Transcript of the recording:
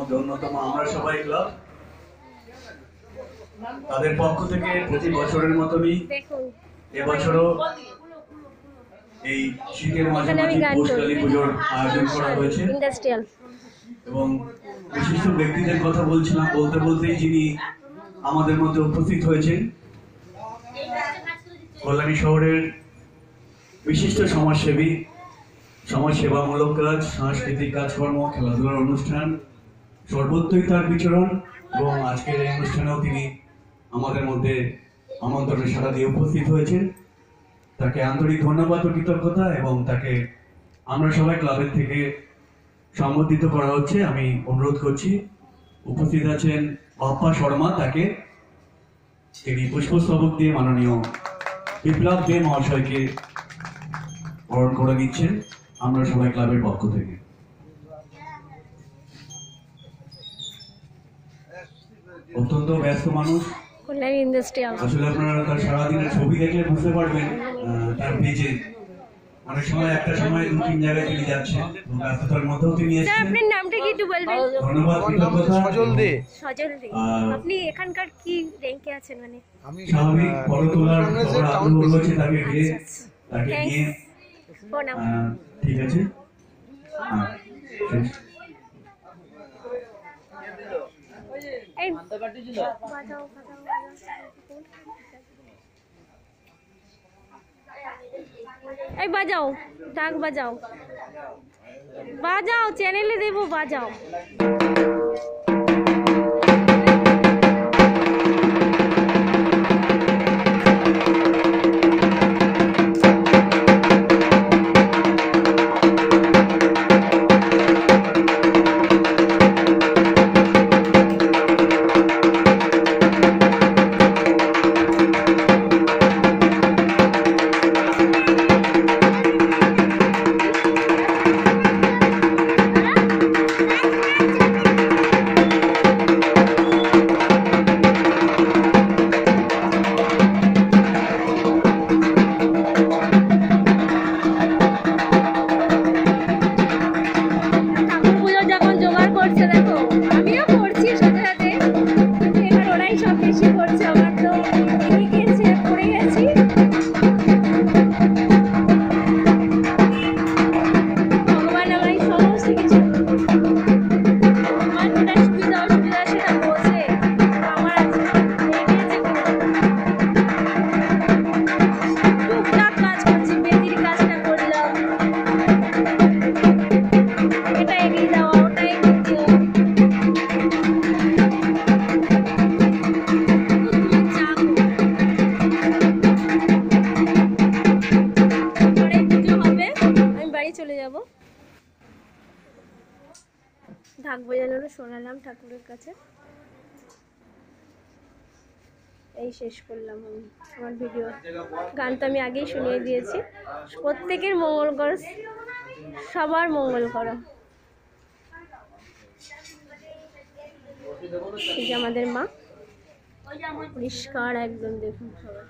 মধ্যে অন্যতম আমরা সবাই ক্লাব, তাদের পক্ষ থেকে প্রতি বছরের মতনই এবছরও এই শীতের মাঝামাঝি পৌষ কালী পুজোর আয়োজন করা হয়েছে এবং বিশিষ্ট ব্যক্তিদের কথা বলছিলাম, বলতে বলতেই যিনি আমাদের মধ্যে উপস্থিত হয়েছেন কল্যাণী শহরের বিশিষ্ট সমাজসেবী, সমাজসেবামূলক কাজ, সাংস্কৃতিক কাজকর্ম, খেলাধুলার অনুষ্ঠান সর্বত্রই তার বিচরণ এবং আজকের এই অনুষ্ঠানেও তিনি আমাদের মধ্যে আমন্ত্রণে সাড়া দিয়ে উপস্থিত হয়েছেন। তাকে আন্তরিক ধন্যবাদ ও কৃতজ্ঞতা এবং তাকে আমরা সবাই ক্লাবের থেকে সম্বোধিত করা হচ্ছে। আমি অনুরোধ করছি, উপস্থিত আছেন বাপ্পা শর্মা, তাকে তিনি পুষ্পস্তবক দিয়ে মাননীয় বিপ্লব দে মহাশয়কে বরণ করে নিচ্ছেন আমরা সবাই ক্লাবের পক্ষ থেকে। অত্যন্ত ব্যস্ত মানুষ, আসলে আপনারা তার সারাদিনের ছবি দেখলে বুঝতে পারবেন তার পেজে অনেক সময় একটা সময় 2-3 জায়গায় তিনি যাচ্ছেন, ব্যস্ততার মধ্যেও তিনি এসেছেন। আপনার নামটা কি একটু বলবেন? ধন্যবাদ, কৃতজ্ঞতা। সজল দে। সজল দে। আপনি এখানকার কি র্যাঙ্কে আছেন? মানে আমি স্বাভাবিক বড় তোলার টাউন রয়েছে, তাকে নিয়ে ঠিক আছে। এই বাজাও, ঢাক বাজাও, বাজাও, চ্যানেলে দেবো, বাজাও। ঢাক বাজানোরও শোনালাম ঠাকুরের কাছে। এই শেষ করলাম আমি আমার ভিডিও। গান তো আমি আগেই শুনিয়ে দিয়েছি। প্রত্যেকের মঙ্গল করো, সবার মঙ্গল করো। এই যে আমাদের মা, পরিষ্কার একদম, দেখুন সবাই।